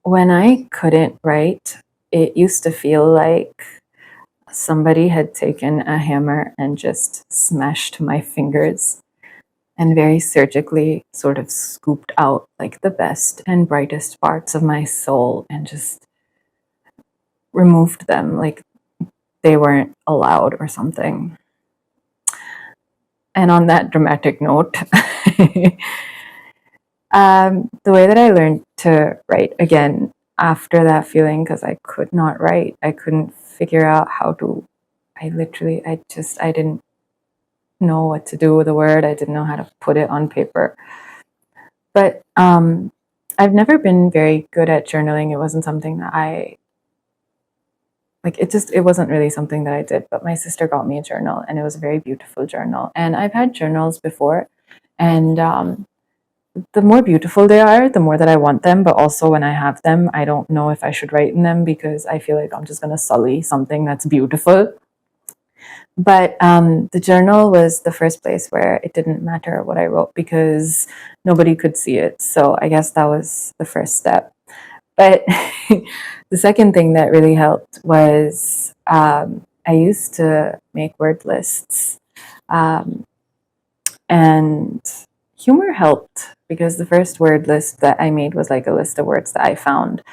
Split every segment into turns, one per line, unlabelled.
when I couldn't write, it used to feel like somebody had taken a hammer and just smashed my fingers and very surgically sort of scooped out like the best and brightest parts of my soul and just removed them like they weren't allowed or something. And on that dramatic note, the way that I learned to write again after that feeling, because I could not write, I couldn't figure out how to. I didn't know what to do with the word. I didn't know how to put it on paper. But I've never been very good at journaling. It wasn't something that I like. It wasn't really something that I did. But my sister got me a journal, and it was a very beautiful journal. And I've had journals before, and the more beautiful they are, the more that I want them. But also, when I have them, I don't know if I should write in them because I feel like I'm just going to sully something that's beautiful. But the journal was the first place where it didn't matter what I wrote because nobody could see it. So I guess that was the first step. But the second thing that really helped was I used to make word lists. Um, and humor helped because the first word list that I made was like a list of words that I found,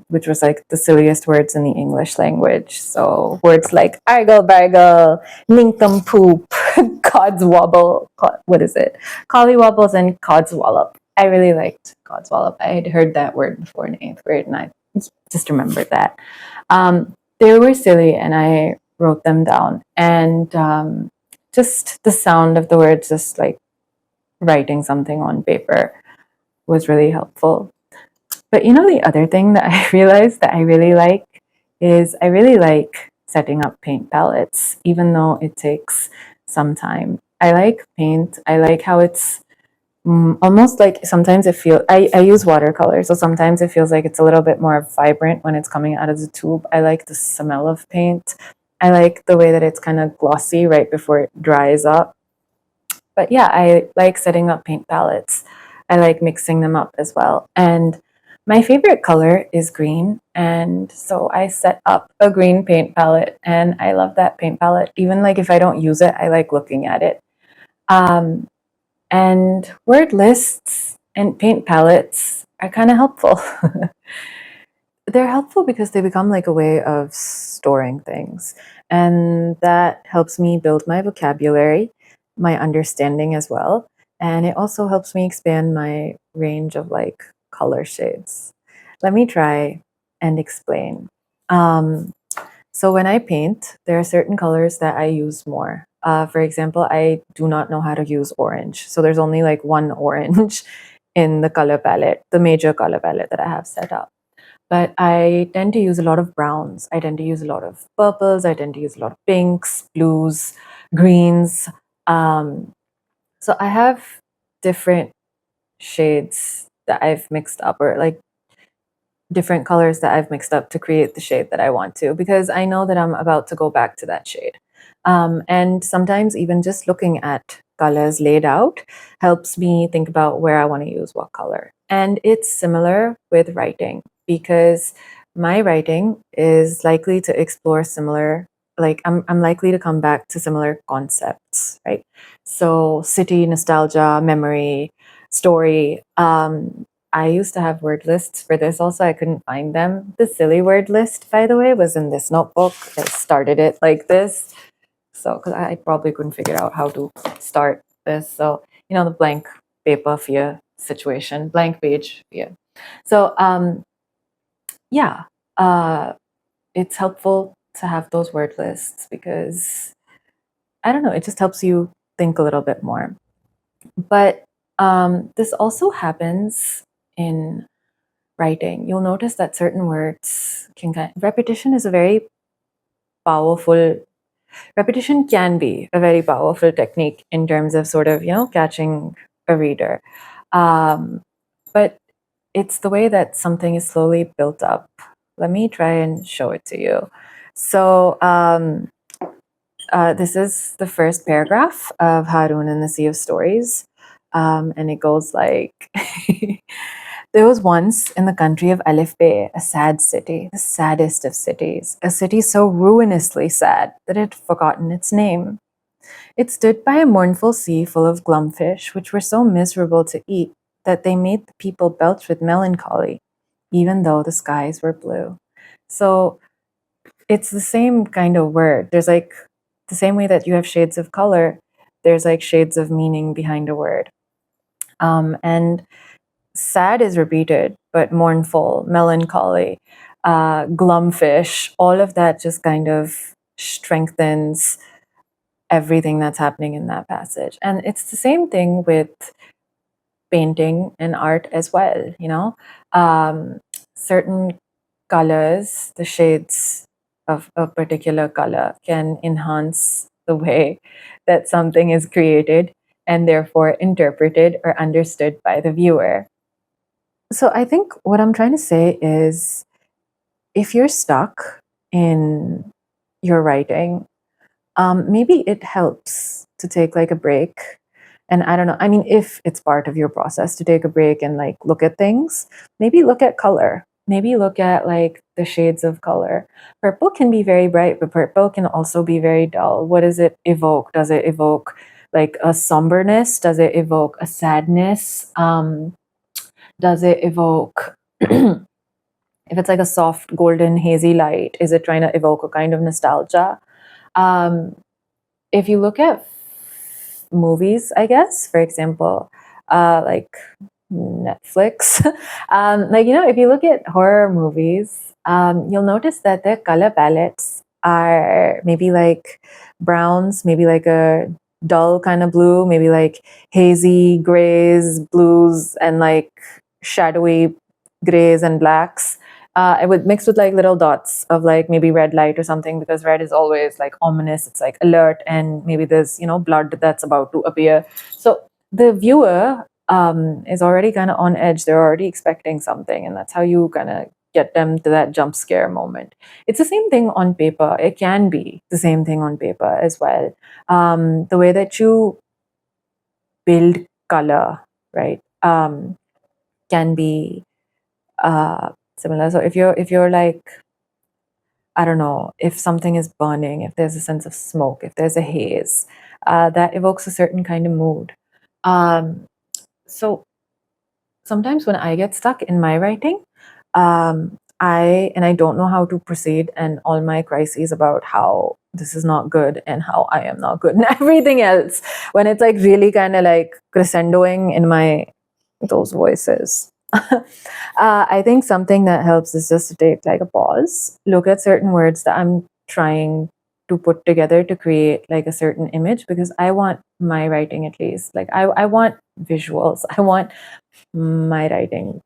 which was like the silliest words in the English language. So words like argle bargle, nincompoop, cod's wobble, what is it? Collywobbles and cod's wallop. I really liked cod's wallop. I had heard that word before in 8th grade and I just remembered that. They were silly and I wrote them down. And just the sound of the words, just like writing something on paper, was really helpful. But the other thing that I realized that I really like is I really like setting up paint palettes, even though it takes some time. I like paint. I like how it's almost like sometimes I use watercolor, so sometimes it feels like it's a little bit more vibrant when it's coming out of the tube. I like the smell of paint. I like the way that it's kind of glossy right before it dries up. But yeah, I like setting up paint palettes. I like mixing them up as well. And my favorite color is green. And so I set up a green paint palette and I love that paint palette. Even like if I don't use it, I like looking at it. Um, and word lists and paint palettes are kind of helpful. They're helpful because they become like a way of storing things. And that helps me build my vocabulary, my understanding as well. And it also helps me expand my range of like color shades. Let me try and explain. Um, so when I paint, there are certain colors that I use more. For example, I do not know how to use orange. So there's only like one orange in the color palette, the major color palette that I have set up. But I tend to use a lot of browns. I tend to use a lot of purples. I tend to use a lot of pinks, blues, greens. Um, so I have different shades that I've mixed up, or like different colors that I've mixed up to create the shade that I want to, because I know that I'm about to go back to that shade. And sometimes even just looking at colors laid out helps me think about where I want to use what color. And it's similar with writing because my writing is likely to explore similar, like I'm likely to come back to similar concepts, right? So city, nostalgia, memory, story. I used to have word lists for this also. I couldn't find them. The silly word list, by the way, was in this notebook. I started it like this. So, because I probably couldn't figure out how to start this. So, the blank paper fear situation, blank page fear. So, yeah, it's helpful to have those word lists because I don't know, it just helps you think a little bit more. But this also happens in writing. You'll notice that certain words repetition is a very powerful repetition can be a very powerful technique in terms of sort of catching a reader, but it's the way that something is slowly built up. Let me try and show it to you. So this is the first paragraph of Harun and the Sea of Stories, and it goes like There was once in the country of Alif Bay a sad city, the saddest of cities, a city so ruinously sad that it had forgotten its name. It stood by a mournful sea full of glumfish, which were so miserable to eat that they made the people belch with melancholy, even though the skies were blue. So it's the same kind of word. There's like the same way that you have shades of color, there's like shades of meaning behind a word. And sad is repeated, but mournful, melancholy, glumfish, all of that just kind of strengthens everything that's happening in that passage. And it's the same thing with painting and art as well, you know? Certain colors, the shades of a particular color can enhance the way that something is created and therefore interpreted or understood by the viewer. So I think what I'm trying to say is if you're stuck in your writing, maybe it helps to take like a break. And I don't know, I mean, if it's part of your process to take a break and like look at things, maybe look at color. Maybe look at like the shades of color. Purple can be very bright, but purple can also be very dull. What does it evoke? Does it evoke like a somberness? Does it evoke a sadness? Does it evoke if it's like a soft golden hazy light, is it trying to evoke a kind of nostalgia? um, if you look at movies, I guess, for example, like Netflix, like, you know, if you look at horror movies, you'll notice that their color palettes are maybe like browns, maybe like a dull kind of blue, maybe like hazy grays, blues, and like shadowy grays and blacks. It would mix with like little dots of like maybe red light or something, because red is always like ominous. It's like alert, and maybe there's, you know, blood that's about to appear. So the viewer is already kind of on edge. They're already expecting something, and that's how you kind of get them to that jump scare moment. It's the same thing on paper. It can be the same thing on paper as well. The way that you build color, right, can be similar. So if you're like, I don't know, if something is burning, if there's a sense of smoke, if there's a haze, that evokes a certain kind of mood. So sometimes when I get stuck in my writing, I don't know how to proceed, and all my crises about how this is not good and how I am not good and everything else, when it's like really kind of like crescendoing in my those voices. I think something that helps is just to take like a pause, look at certain words that I'm trying to put together to create like a certain image, because I want my writing, at least, like I want visuals. I want my writing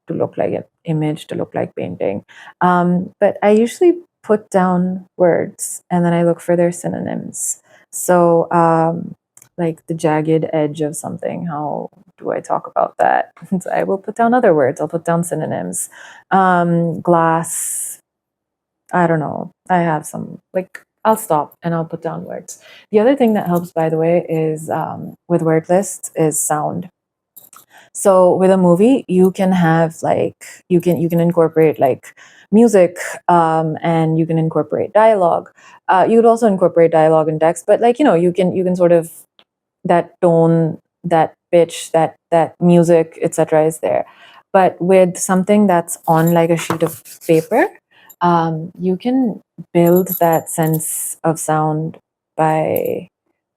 to look like an image, to look like painting. But I usually put down words and then I look for their synonyms. So, like the jagged edge of something, how do I talk about that? So I will put down other words, I'll put down synonyms. Glass, I don't know. I have some, like, I'll stop and I'll put down words. The other thing that helps, by the way, is with word lists is sound. So with a movie, you can have like you can incorporate like music, and you can incorporate dialogue. You could also incorporate dialogue and text, but like, you know, you can sort of, that tone, that pitch, that music, etc., is there. But with something that's on like a sheet of paper, you can build that sense of sound by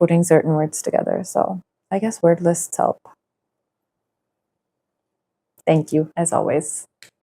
putting certain words together. So I guess word lists help. Thank you, as always.